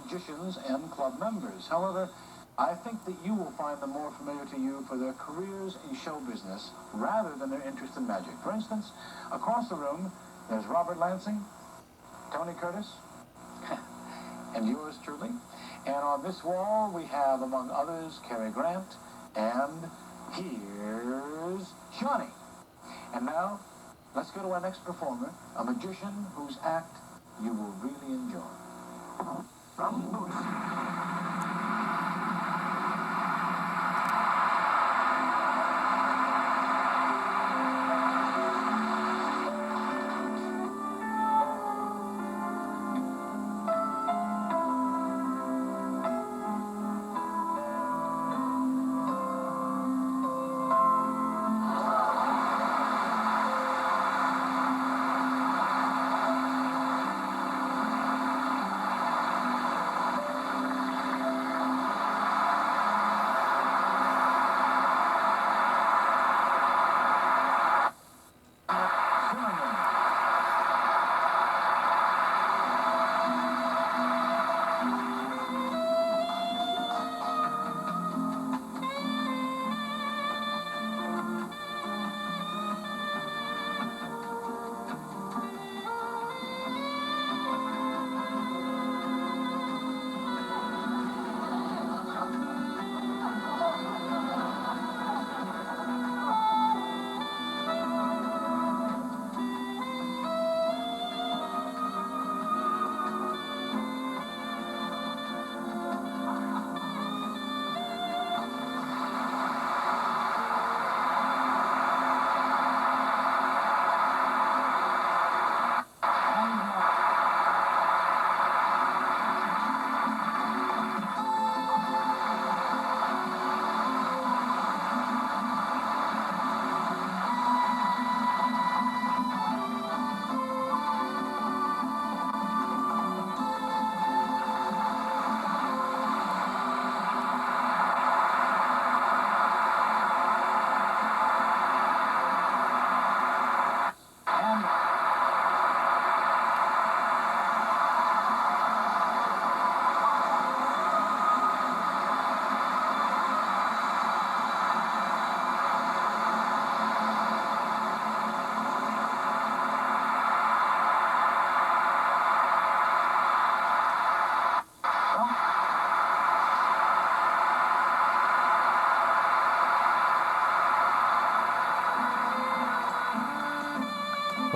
Magicians and club members. However, I think that you will find them more familiar to you for their careers in show business rather than their interest in magic. For instance, across the room, there's Robert Lansing, Tony Curtis, and yours truly. And on this wall, we have, among others, Cary Grant, and here's Johnny. And now, let's go to our next performer, a magician whose act you will really enjoy. From Boots.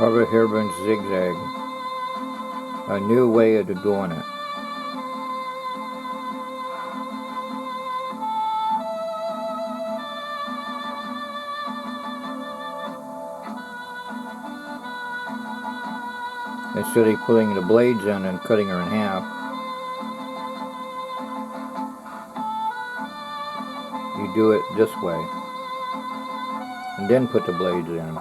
Robert Herburn's Zigzag, a new way of doing it. Instead of pulling the blades in and cutting her in half, you do it this way, and then put the blades in.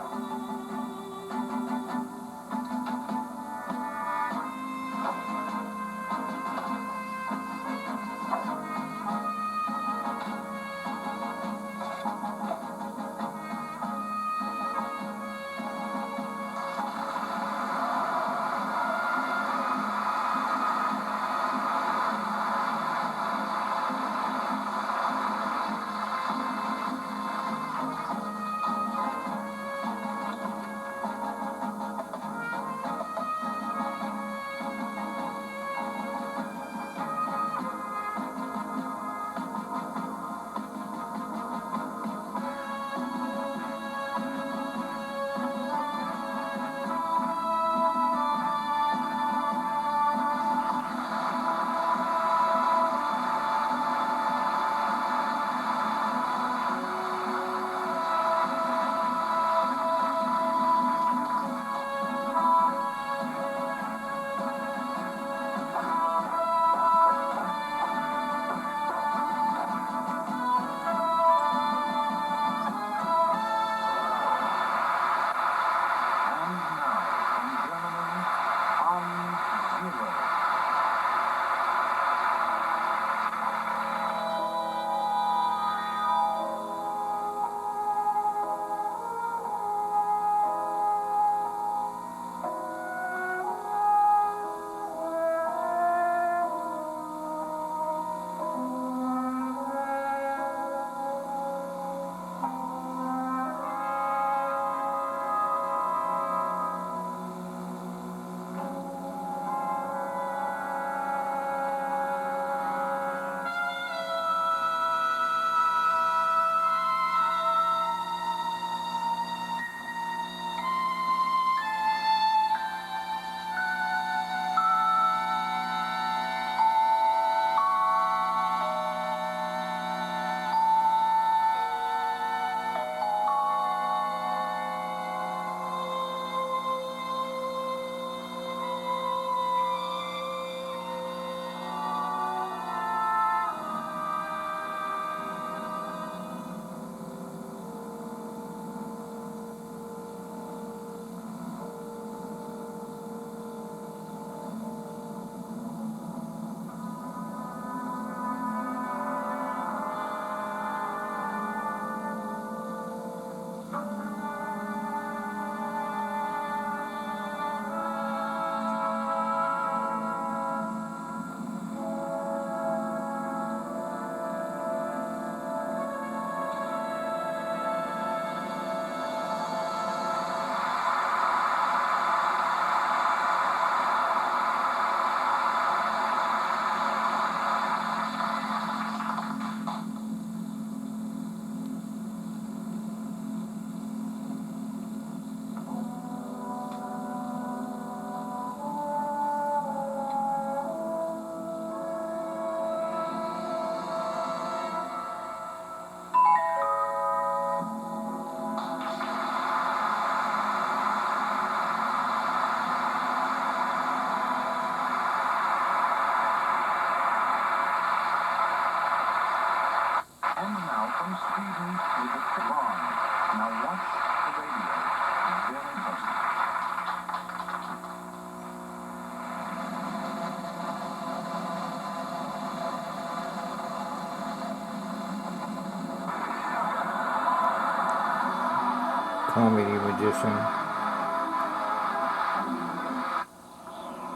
comedy magician.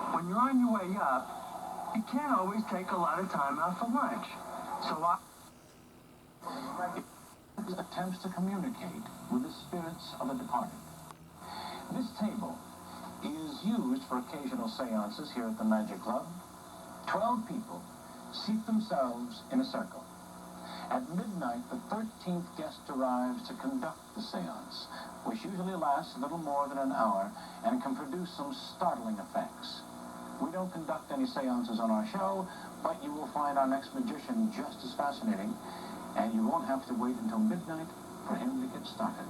When you're on your way up, you can't always take a lot of time out for lunch. So attempts to communicate with the spirits of the departed. This table is used for occasional seances here at the Magic Club. 12 people seat themselves in a circle. At midnight, the 13th guest arrives to conduct the seance, which usually lasts a little more than an hour and can produce some startling effects. We don't conduct any seances on our show, but you will find our next magician just as fascinating, and you won't have to wait until midnight for him to get started.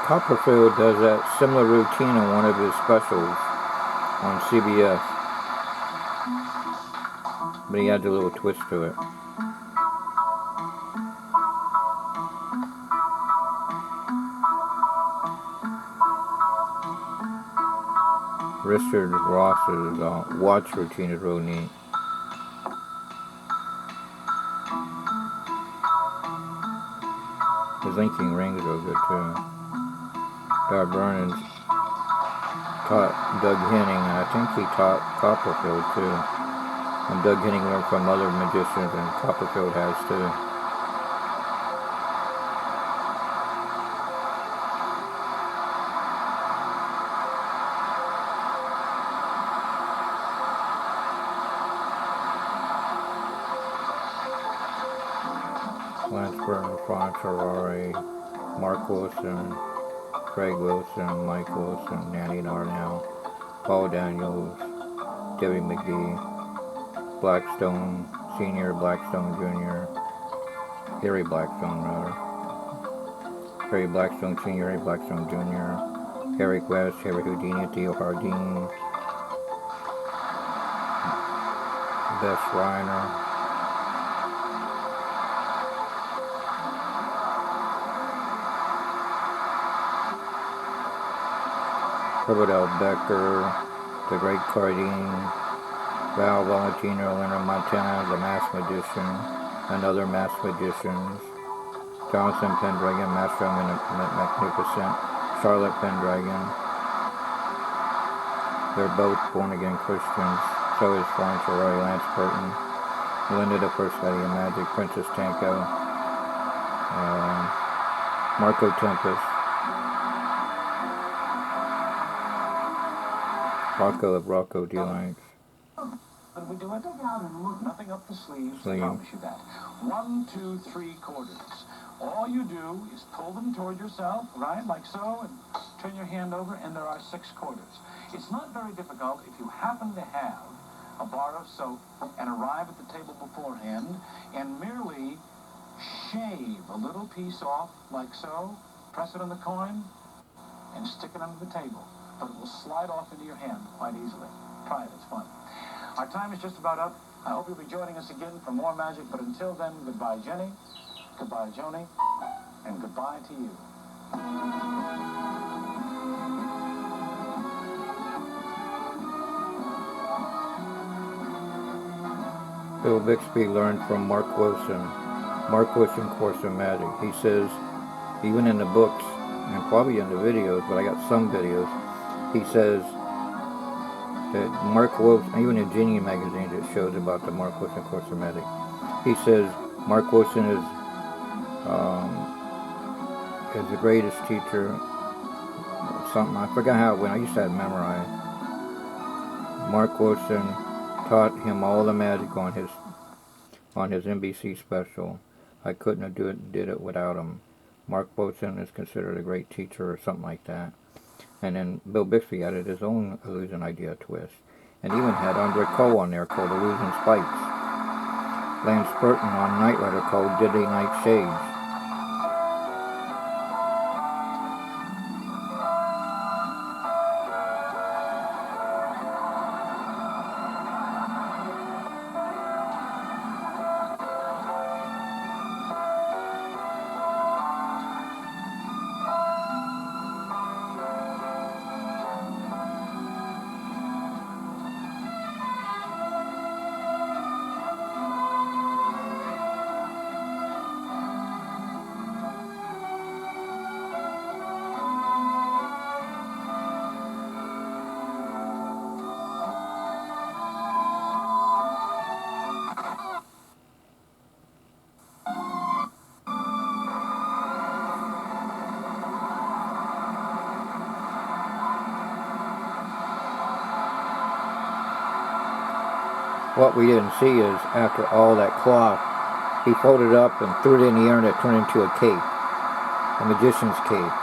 Copperfield does that similar routine on one of his specials on CBS, but he adds a little twist to it. Richard Ross's watch routine is real neat. His linking rings are good too. Dar Burnens taught Doug Henning, and I think he taught Copperfield too. And Doug Henning learned from other magicians, and Copperfield has too. Lance Burton, Franz Harari, Mark Wilson, Craig Wilson, Mike Wilson, Nanny Darnell, Paul Daniels, Debbie McGee, Blackstone Sr., Blackstone Jr., Harry Blackstone Harry Blackstone Sr., Harry Blackstone Jr., Harry West, Harry Houdini, Theo Hardin, Bess Reiner, Herbert L. Becker, The Great Cardine, Val Valentino, Leonard Montana, The Masked Magician, and Other Masked Magicians, Jonathan Pendragon, Master of Magnificent, Charlotte Pendragon. They're both born-again Christians. So is Florence Roy, Lance Burton, Melinda the First Lady of Magic, Princess Tanko, Marco Tempest, Rocco of Rocco Delights. When we do it, nothing up the sleeves, I promise you that. 1, 2, 3 quarters. All you do is pull them toward yourself, right, like so, and turn your hand over, and there are 6 quarters. It's not very difficult if you happen to have a bar of soap and arrive at the table beforehand and merely shave a little piece off, like so, press it on the coin, and stick it under the table. But it will slide off into your hand quite easily. Try it, it's fun. Our time is just about up. I hope you'll be joining us again for more magic, but until then, goodbye, Jenny, goodbye, Joni, and goodbye to you. Bill Bixby learned from Mark Wilson. Mark Wilson Course in Magic. He says, even in the books, and probably in the videos, but I got some videos, he says that Mark Wilson, even in Genie magazine, it shows about the Mark Wilson Course in Magic. He says Mark Wilson is the greatest teacher. Something, I forgot how it went. I used to have it memorized. Mark Wilson taught him all the magic on his NBC special. I couldn't have did it without him. Mark Wilson is considered a great teacher or something like that. And then Bill Bixby added his own illusion idea twist. And even had Andre Cole on there called Illusion Spikes. Lance Burton on Night Rider called Diddy Night Shades. What we didn't see is, after all that cloth, he folded it up and threw it in the air and it turned into a cape. A magician's cape.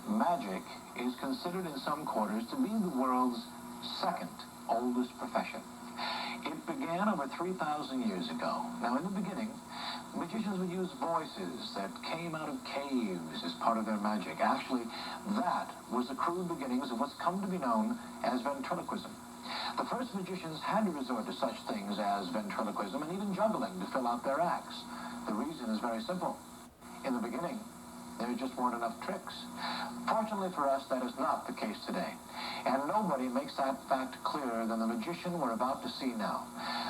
Magic is considered in some quarters to be the world's second oldest profession. It began over 3,000 years ago. Now, in the beginning, magicians would use voices that came out of caves as part of their magic. Actually, that was the crude beginnings of what's come to be known as ventriloquism. The first magicians had to resort to such things as ventriloquism and even juggling to fill out their acts. The reason is very simple. In the beginning, there just weren't enough tricks. Fortunately for us, that is not the case today. And nobody makes that fact clearer than the magician we're about to see now.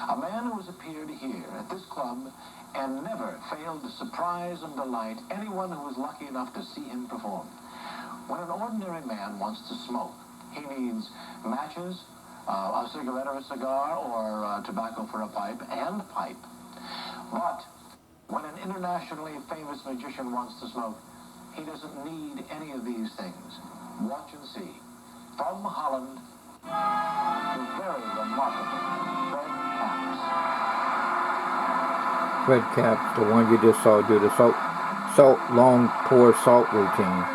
A man who has appeared here at this club and never failed to surprise and delight anyone who was lucky enough to see him perform. When an ordinary man wants to smoke, he needs matches, a cigarette or a cigar, or tobacco for a pipe, and a pipe. But when an internationally famous magician wants to smoke, he doesn't need any of these things. Watch and see. From Holland, the very remarkable Fred Capps. Fred Capps, the one you just saw do the long pour salt routine.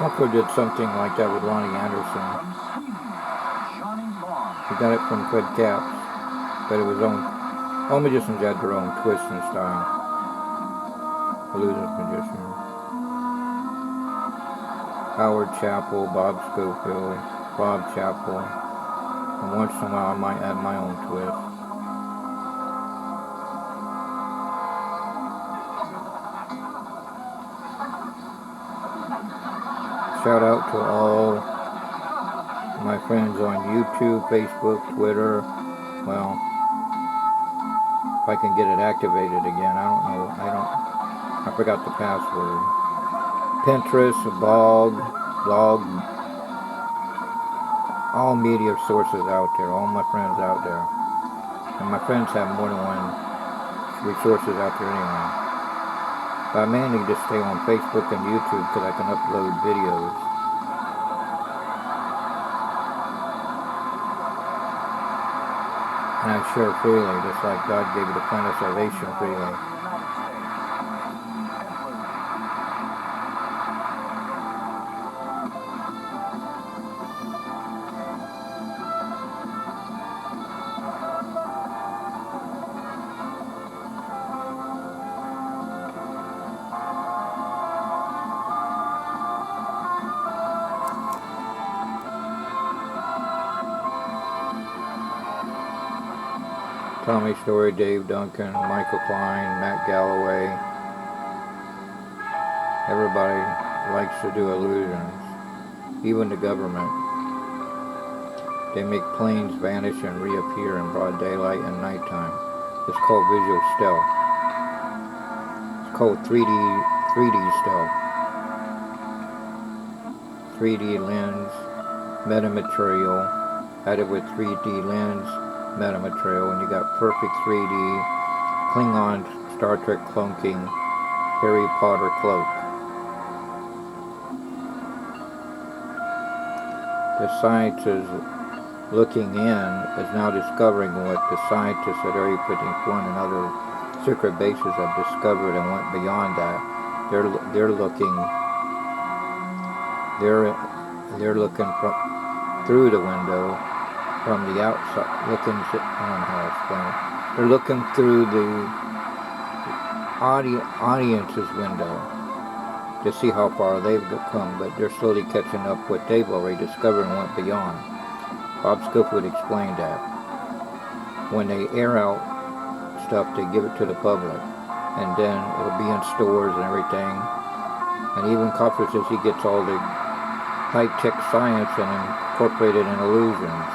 Coppola did something like that with Ronnie Anderson. He got it from Fred Capps, but it was all magicians had their own twist and style. Illusionist magician. Howard Chappell, Bob Schofield, Bob Chappell, and once in a while I might add my own twist. Shout out to all my friends on YouTube, Facebook, Twitter. Well, if I can get it activated again, I don't know. I forgot the password. Pinterest, blog, all media sources out there, all my friends out there. And my friends have more than one resources out there anyway. But I mainly just stay on Facebook and YouTube because I can upload videos. And I share freely, just like God gave you the plan of salvation freely. Tommy Story, Dave Duncan, Michael Klein, Matt Galloway, Everybody likes to do illusions, even the government. They make planes vanish and reappear in broad daylight and nighttime. It's called visual stealth. It's called 3D stealth. 3D lens, metamaterial, added with 3D lens, metamaterial, and you got perfect 3D, Klingon, Star Trek cloaking, Harry Potter cloak. The science is looking in is now discovering what the scientists at Area 51 and other secret bases have discovered and went beyond that. They're looking through the window from the outside, I don't know how to explain it. They're looking through the audience's window to see how far they've come, but they're slowly catching up what they've already discovered and went beyond. Bob Scofield explained that. When they air out stuff, they give it to the public, and then it'll be in stores and everything. And even Copper says he gets all the high-tech science and incorporated in illusions.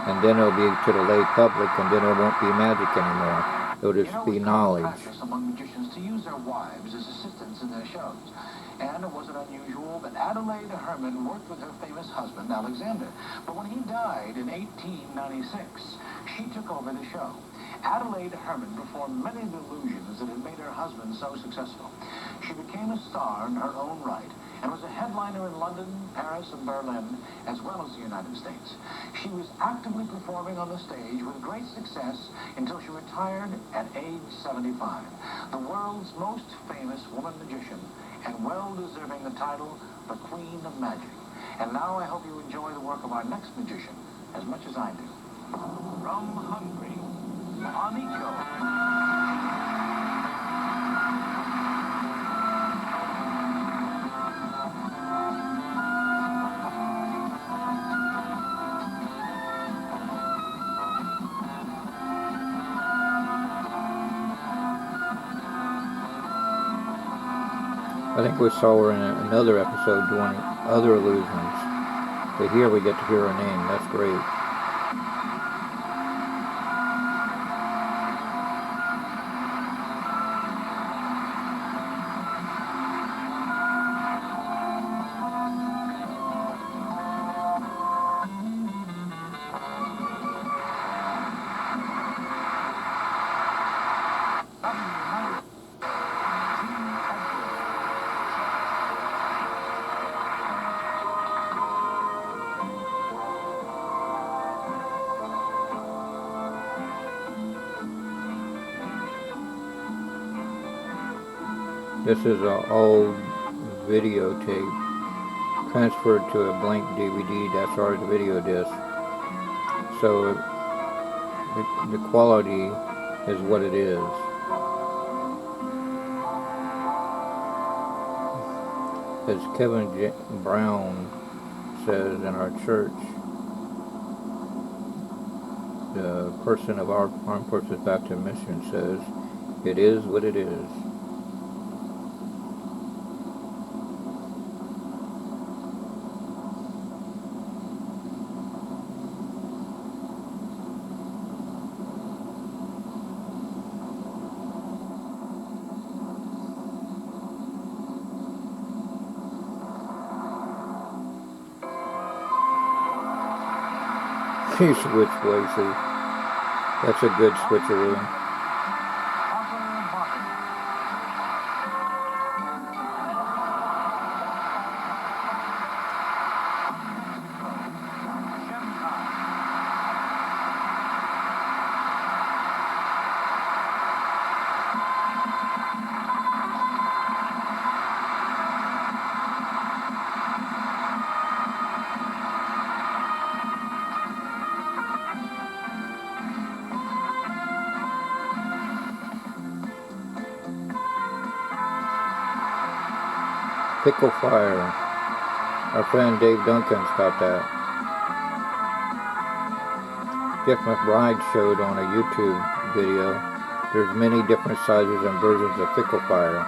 And then it'll be to the lay public, and then it won't be magic anymore. It'll just be knowledge. Among magicians to use their wives as assistants in their shows. And it wasn't unusual that Adelaide Herman worked with her famous husband, Alexander. But when he died in 1896, she took over the show. Adelaide Herman performed many of the illusions that had made her husband so successful. She became a star in her own right and was a headliner in London, Paris, and Berlin, as well as the United States. She was actively performing on the stage with great success until she retired at age 75. The world's most famous woman magician, and well-deserving the title, the Queen of Magic. And now I hope you enjoy the work of our next magician as much as I do. From Hungary, Aniko. I think we saw her in another episode doing other illusions. But here we get to hear her name. That's great. This is an old videotape transferred to a blank DVD. That's our video disc. So the quality is what it is. As Kevin Brown says in our church, the person of our Armed Forces Baptist Mission says, it is what it is. He switched places. That's a good switcheroo. Pickle Fire. Our friend Dave Duncan's got that. Jeff McBride showed on a YouTube video. There's many different sizes and versions of Pickle Fire.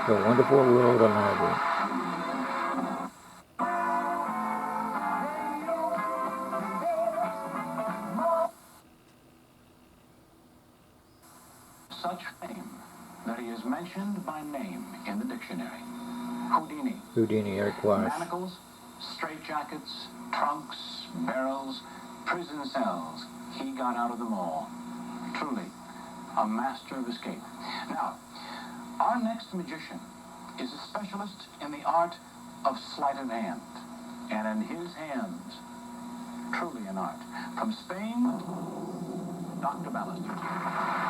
The Wonderful World of Magic. Such fame that he is mentioned by name in the dictionary. Houdini. Houdini, Eric Weiss. Manacles, straitjackets, trunks, barrels, prison cells. He got out of them all. Truly, a master of escape. Now, our next magician is a specialist in the art of sleight of hand. And in his hands, truly an art. From Spain, Dr. Ballister.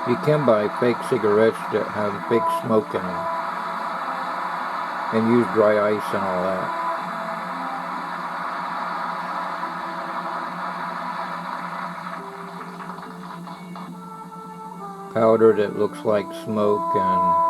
You can buy fake cigarettes that have fake smoke in them and use dry ice and all that. Powder that looks like smoke and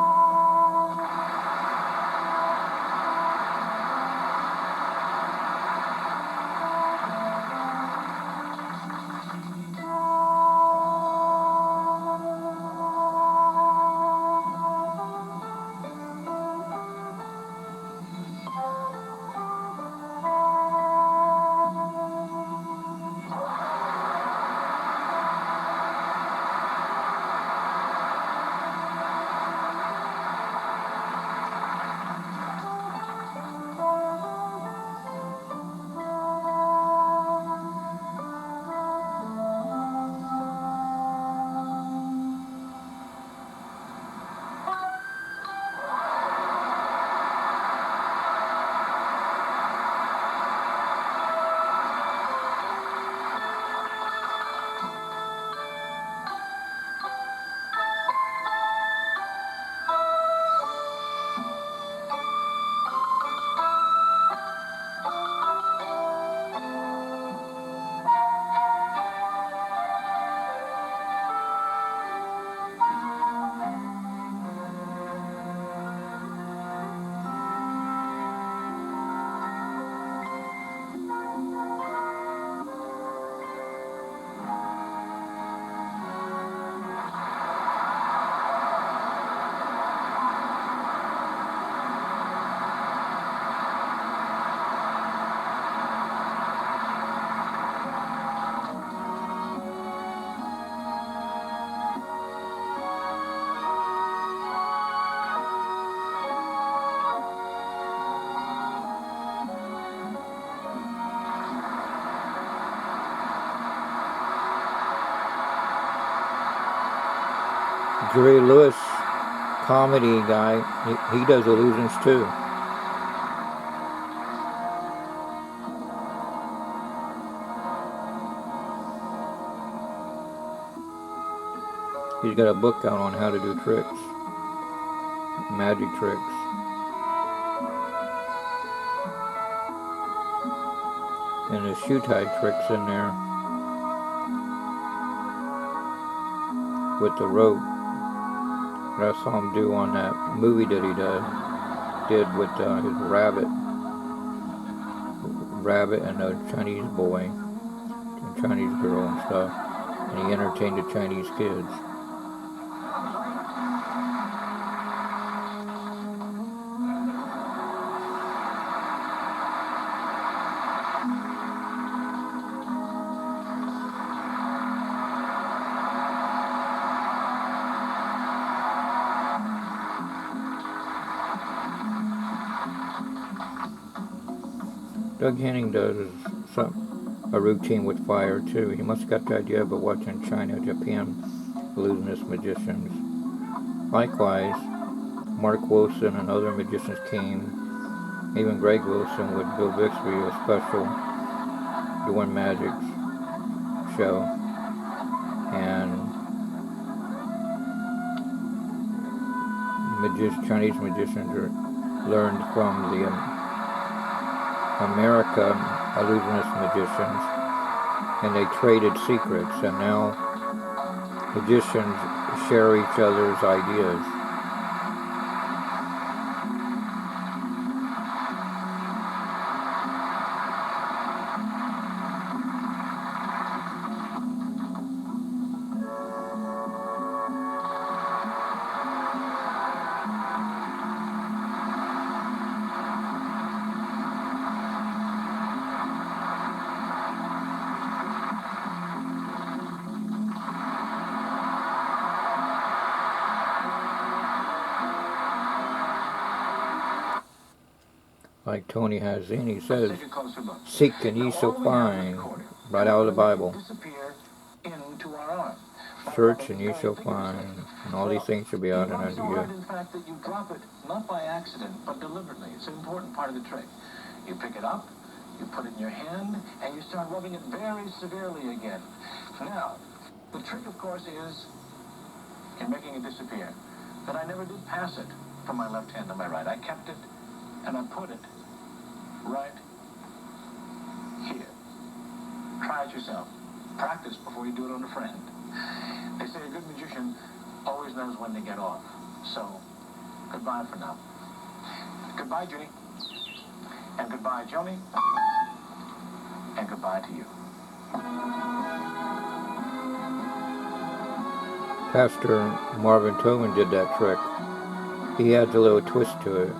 Jerry Lewis, comedy guy, he does illusions too. He's got a book out on how to do tricks, magic tricks. And his shoe tie tricks in there with the rope that I saw him do on that movie that he did with his rabbit and a Chinese boy, and Chinese girl and stuff, and he entertained the Chinese kids. Doug Henning does a routine with fire too. He must have got the idea by watching China, Japan, illusionist magicians. Likewise, Mark Wilson and other magicians came. Even Greg Wilson with Bill Bixbie, a special doing magic show. And Chinese magicians learned from the American illusionist magicians, and they traded secrets, and now magicians share each other's ideas. Like Tony Hazini says, seek and ye shall find, right out of the Bible. Search and ye shall find, and all these things shall be out and unto you. In fact, that you drop it not by accident, but deliberately. It's an important part of the trick. You pick it up, you put it in your hand, and you start rubbing it very severely again. Now, the trick, of course, is in making it disappear. That I never did pass it from my left hand to my right. I kept it, and I put it right here. Try it yourself. Practice before you do it on a friend. They say a good magician always knows when to get off. So, goodbye for now. Goodbye, Ginny. And goodbye, Joni. And goodbye to you. Pastor Marvin Tobin did that trick. He adds a little twist to it.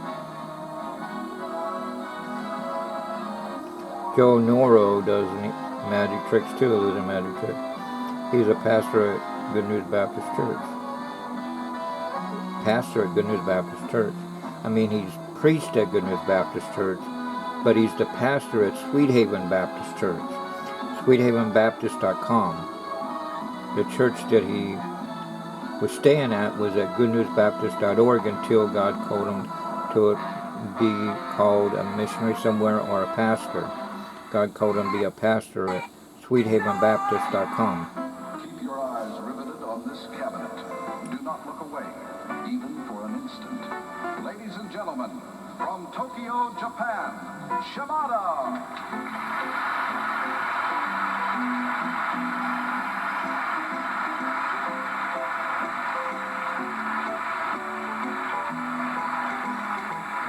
Joe Noro does magic tricks too, illusion magic tricks. He's a pastor at Good News Baptist Church. Pastor at Good News Baptist Church. I mean, he's preached at Good News Baptist Church, but he's the pastor at Sweet Haven Baptist Church. SweetHavenBaptist.com. The church that he was staying at was at goodnewsbaptist.org until God called him to be called a missionary somewhere or a pastor. God called him to be a pastor at SweetHavenBaptist.com. Keep your eyes riveted on this cabinet. Do not look away, even for an instant. Ladies and gentlemen, from Tokyo, Japan, Shimada!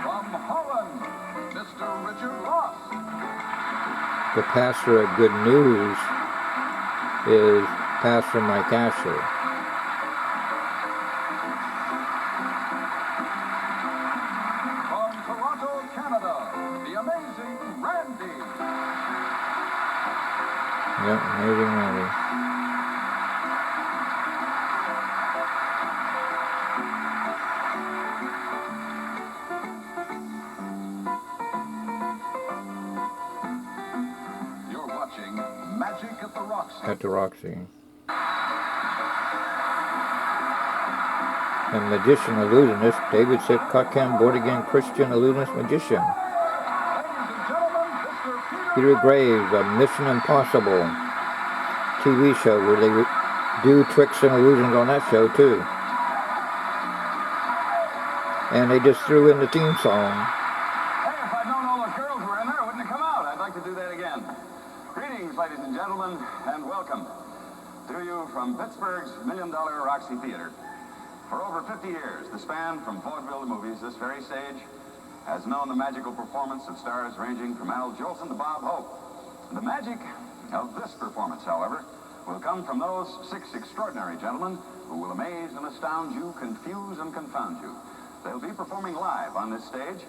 From Holland, Mr. Richard Ross. The pastor at Good News is Pastor Mike Asher. From Toronto, Canada, the amazing Randy. Yep, amazing Randy. Magic at the Roxy. At the Roxy. and magician illusionist, David Sitcockham, born-again Christian illusionist magician. Peter Graves, a Mission Impossible TV show where they do tricks and illusions on that show too. And they just threw in the theme song. Hey, if I'd known all those girls were in there, I wouldn't have come out. I'd like to do that again. Greetings, ladies and gentlemen, and welcome to you from Pittsburgh's $1 Million Roxy Theater. For over 50 years, the span from vaudeville to movies, this very stage has known the magical performance of stars ranging from Al Jolson to Bob Hope. The magic of this performance, however, will come from those 6 extraordinary gentlemen who will amaze and astound you, confuse and confound you. They'll be performing live on this stage,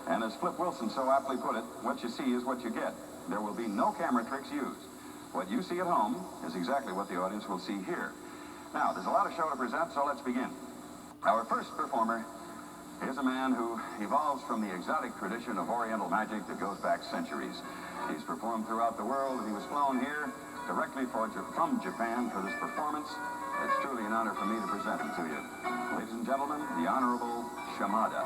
and as Flip Wilson so aptly put it, what you see is what you get. There will be no camera tricks used. What you see at home is exactly what the audience will see here. Now, there's a lot of show to present, so let's begin. Our first performer is a man who evolves from the exotic tradition of Oriental magic that goes back centuries. He's performed throughout the world, and he was flown here directly from Japan for this performance. It's truly an honor for me to present him to you. Ladies and gentlemen, the Honorable Shimada.